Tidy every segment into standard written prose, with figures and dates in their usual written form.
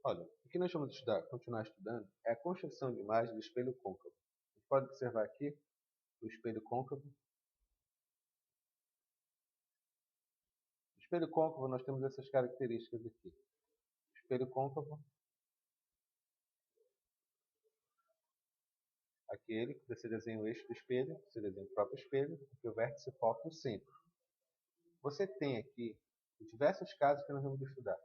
Olha, o que nós vamos estudar, continuar estudando, é a construção de imagem do espelho côncavo. A gente pode observar aqui o espelho côncavo. No espelho côncavo nós temos essas características aqui. O espelho côncavo, aquele que você desenha o eixo do espelho, você desenha o próprio espelho, aqui o vértice, foco e o centro. Você tem aqui diversos casos que nós vamos estudar.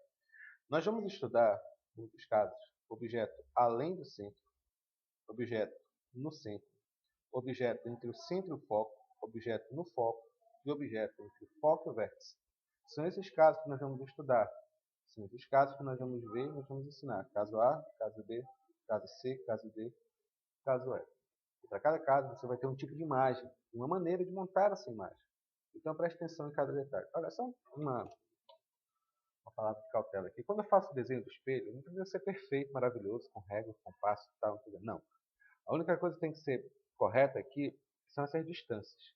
Nós vamos estudar, em muitos casos, objeto além do centro, objeto no centro, objeto entre o centro e o foco, objeto no foco e objeto entre o foco e o vértice. São esses casos que nós vamos estudar. São esses casos que nós vamos ver e nós vamos ensinar. Caso A, caso B, caso C, caso D, caso E. E para cada caso você vai ter um tipo de imagem, uma maneira de montar essa imagem. Então preste atenção em cada detalhe. Olha, só uma palavra de cautela aqui. Quando eu faço o desenho do espelho, não precisa ser perfeito, maravilhoso, com regra, compasso e tal. Não. A única coisa que tem que ser correta aqui são essas distâncias.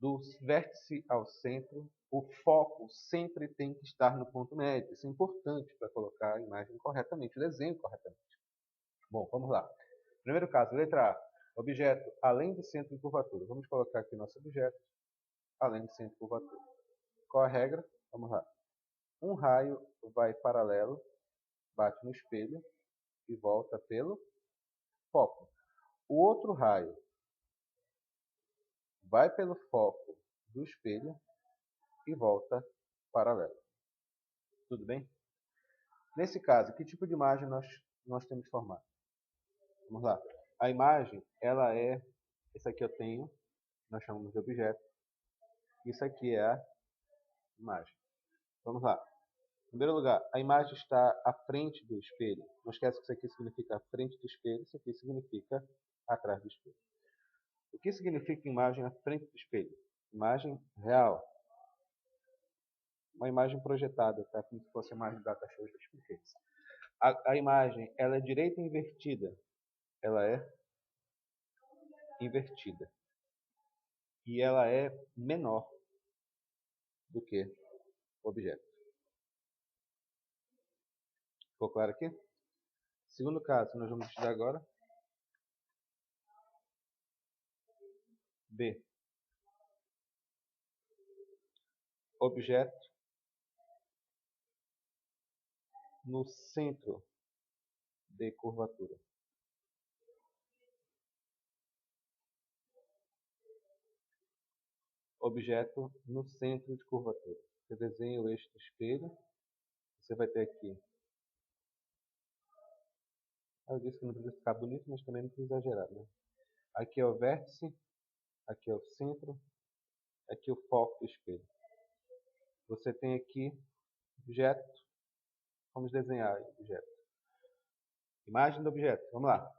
Do vértice ao centro, o foco sempre tem que estar no ponto médio. Isso é importante para colocar a imagem corretamente, o desenho corretamente. Bom, vamos lá. Primeiro caso, letra A. Objeto além do centro de curvatura. Vamos colocar aqui nosso objeto além do centro de curvatura. Qual a regra? Vamos lá. Um raio vai paralelo, bate no espelho e volta pelo foco. O outro raio vai pelo foco do espelho e volta paralelo. Tudo bem? Nesse caso, que tipo de imagem nós temos que formar? Vamos lá. A imagem, ela é... Esse aqui eu tenho, nós chamamos de objeto. Isso aqui é a imagem. Vamos lá. Em primeiro lugar, a imagem está à frente do espelho. Não esquece que isso aqui significa à frente do espelho, isso aqui significa atrás do espelho. O que significa imagem à frente do espelho? Imagem real. Uma imagem projetada, tá? Como se fosse a imagem do data show, já expliquei isso. A imagem, ela é direita e invertida. Ela é invertida. E ela é menor do que o objeto. Ficou claro aqui? Segundo caso, nós vamos estudar agora. B. Objeto no centro de curvatura. Objeto no centro de curvatura. Você desenha o eixo do espelho. Você vai ter aqui. Eu disse que não precisa ficar bonito, mas também não precisa exagerar, né? Aqui é o vértice. Aqui é o centro. Aqui é o foco do espelho. Você tem aqui objeto. Vamos desenhar o objeto. Imagem do objeto. Vamos lá.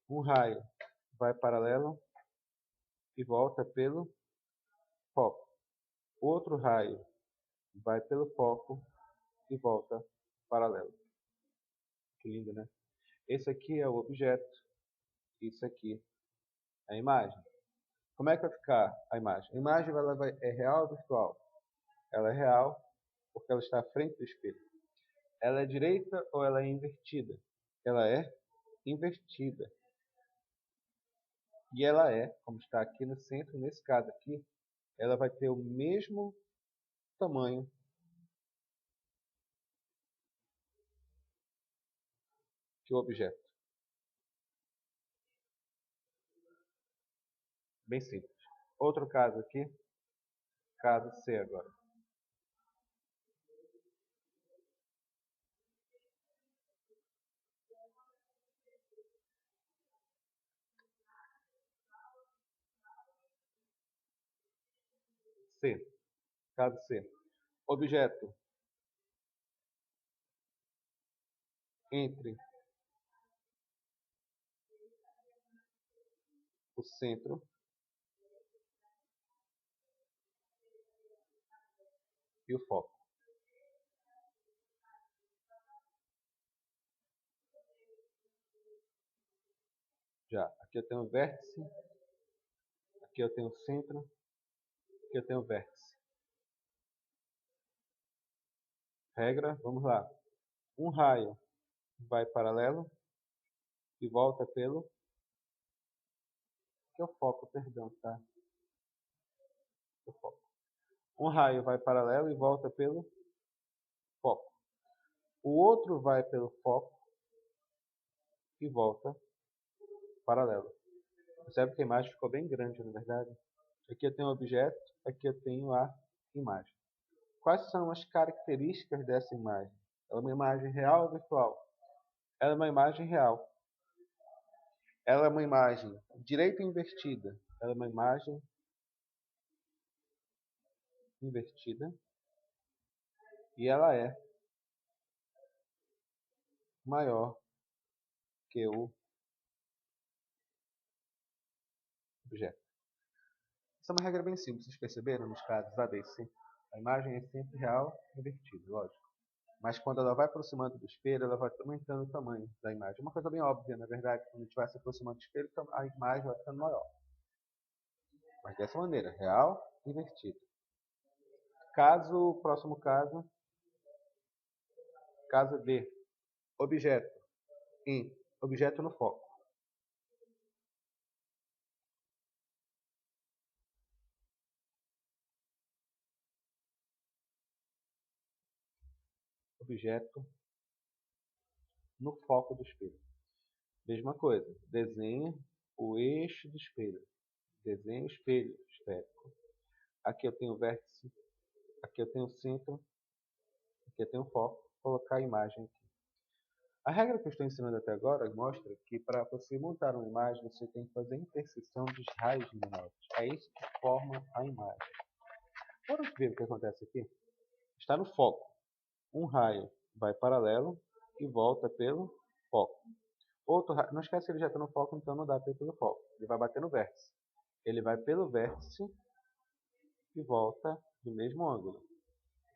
Um raio vai paralelo e volta pelo foco. Outro raio vai pelo foco e volta paralelo. Que lindo, né? Esse aqui é o objeto. Isso aqui é a imagem. Como é que vai ficar a imagem? A imagem é real ou virtual? Ela é real porque ela está à frente do espelho. Ela é direita ou ela é invertida? Ela é invertida. E ela é, como está aqui no centro, nesse caso aqui, ela vai ter o mesmo tamanho que o objeto. Bem simples. Outro caso aqui, caso C agora. C. Caso C. Objeto entre o centro e o foco. Já, aqui eu tenho o vértice, aqui eu tenho o centro, aqui eu tenho o vértice. Regra, vamos lá. Um raio vai paralelo e volta pelo... Que é o foco, perdão, tá? O foco. Um raio vai paralelo e volta pelo foco. O outro vai pelo foco e volta paralelo. Percebe que a imagem ficou bem grande, na verdade? Aqui eu tenho o objeto, aqui eu tenho a imagem. Quais são as características dessa imagem? Ela é uma imagem real ou virtual? Ela é uma imagem real. Ela é uma imagem direita invertida. Ela é uma imagem invertida. E ela é maior que o objeto. Essa é uma regra bem simples. Vocês perceberam nos casos A, B e C? A imagem é sempre real invertida, lógico. Mas quando ela vai aproximando do espelho, ela vai aumentando o tamanho da imagem. Uma coisa bem óbvia, na verdade, quando a gente vai se aproximando do espelho, a imagem vai ficando maior. Mas dessa maneira, real, invertido. Próximo caso B, objeto em objeto no foco. Objeto no foco do espelho. Mesma coisa, desenha o eixo do espelho. Desenha o espelho esférico. Aqui eu tenho o vértice, aqui eu tenho o centro, aqui eu tenho o foco. Vou colocar a imagem aqui. A regra que eu estou ensinando até agora mostra que para você montar uma imagem, você tem que fazer a interseção dos raios luminosos. É isso que forma a imagem. Vamos ver o que acontece aqui? Está no foco. Um raio vai paralelo e volta pelo foco. Outro raio, não esquece que ele já está no foco, então não dá para ir pelo foco. Ele vai bater no vértice. Ele vai pelo vértice e volta do mesmo ângulo.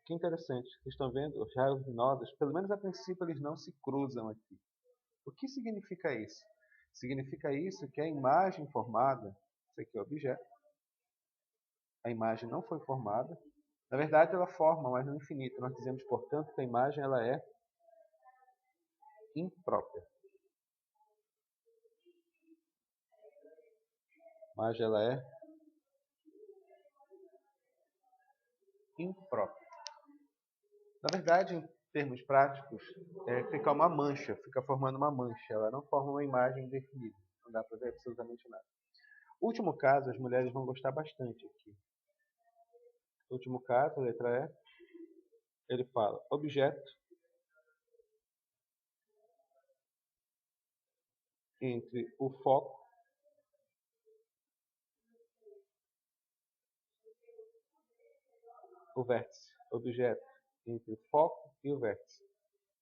Que interessante. Vocês estão vendo? Os raios luminosos, pelo menos a princípio, eles não se cruzam aqui. O que significa isso? Significa isso que a imagem formada, isso aqui é o objeto, a imagem não foi formada. Na verdade, ela forma, mas no infinito. Nós dizemos, portanto, que a imagem ela é imprópria. A imagem ela é imprópria. Na verdade, em termos práticos, fica uma mancha, fica formando uma mancha. Ela não forma uma imagem definida. Não dá para ver absolutamente nada. Último caso, as mulheres vão gostar bastante aqui. Último caso, a letra E, ele fala objeto entre o foco o vértice. Objeto entre o foco e o vértice.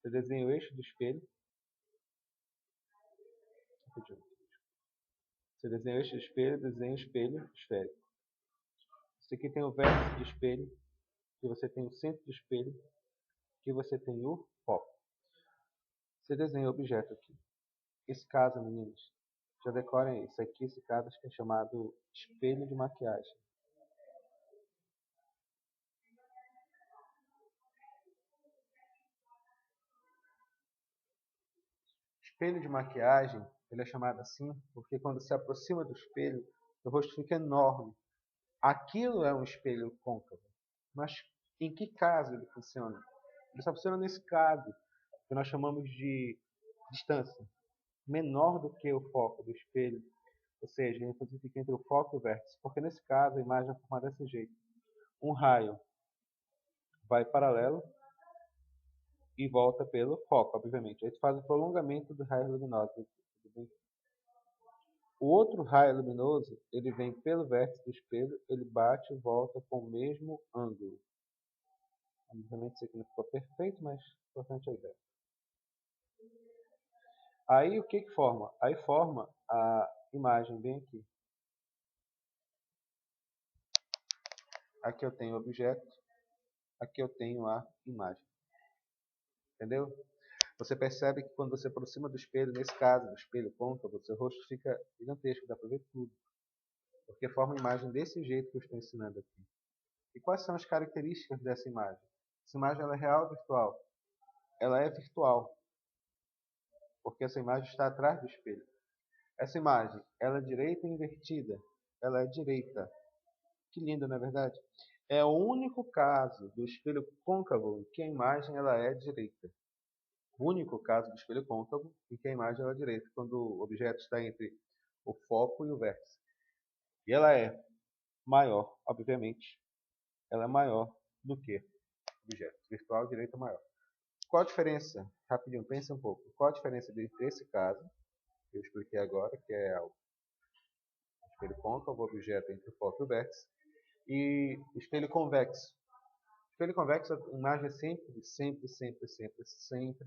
Você desenha o eixo do espelho. Você desenha o eixo do espelho, desenha o espelho esférico. Isso aqui tem o vértice do espelho, que você tem o centro do espelho, que você tem o foco. Você desenha o objeto aqui. Esse caso, meninos, já decorem isso aqui. Esse caso é chamado espelho de maquiagem. Espelho de maquiagem, ele é chamado assim porque quando se aproxima do espelho, o rosto fica enorme. Aquilo é um espelho côncavo. Mas em que caso ele funciona? Ele só funciona nesse caso, que nós chamamos de distância menor do que o foco do espelho, ou seja, ele fica entre o foco e o vértice, porque nesse caso a imagem é formada desse jeito. Um raio vai paralelo e volta pelo foco, obviamente. Aí tu faz o prolongamento do raio luminoso. O outro raio luminoso, ele vem pelo vértice do espelho, ele bate e volta com o mesmo ângulo. Obviamente isso aqui não ficou perfeito, mas importante a ideia. Aí o que forma? Aí forma a imagem bem aqui. Aqui eu tenho o objeto, aqui eu tenho a imagem. Entendeu? Você percebe que quando você aproxima do espelho, nesse caso, do espelho côncavo, o seu rosto fica gigantesco, dá para ver tudo. Porque forma a imagem desse jeito que eu estou ensinando aqui. E quais são as características dessa imagem? Essa imagem ela é real ou virtual? Ela é virtual. porque essa imagem está atrás do espelho. Essa imagem, ela é direita ou invertida? Ela é direita. Que lindo, não é verdade? É o único caso do espelho côncavo em que a imagem ela é direita. O único caso do espelho côncavo em que a imagem ela é direita, quando o objeto está entre o foco e o vértice. E ela é maior, obviamente, ela é maior do que o objeto. Virtual direita maior. Qual a diferença? Rapidinho, pensa um pouco. Qual a diferença entre esse caso, que eu expliquei agora, que é o espelho côncavo, o objeto entre o foco e o vértice, e espelho convexo? Espelho convexo, a imagem é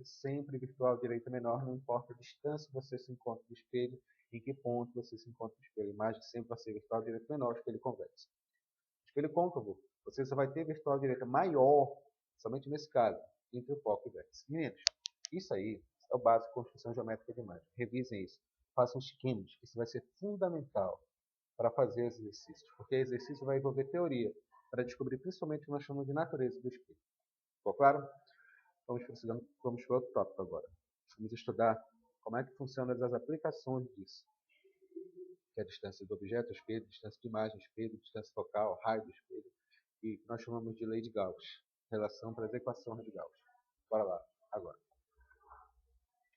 sempre virtual direita menor, não importa a distância que você se encontra do espelho, em que ponto você se encontra do espelho. A imagem sempre vai ser virtual direita menor, espelho convexo. Espelho côncavo, você só vai ter virtual direita maior, somente nesse caso, entre o foco e o vértice. Meninos, isso aí é o básico de construção geométrica de imagem. Revisem isso. Façam esquemas. Isso vai ser fundamental para fazer exercícios, porque exercício vai envolver teoria, para descobrir principalmente o que nós chamamos de natureza do espelho. Ficou claro? Vamos para outro tópico agora. Vamos estudar como é que funcionam as aplicações disso, que é a distância do objeto, espelho, distância de imagem, espelho, distância focal, raio do espelho, e que nós chamamos de lei de Gauss, relação para as equações de Gauss. Bora lá, agora.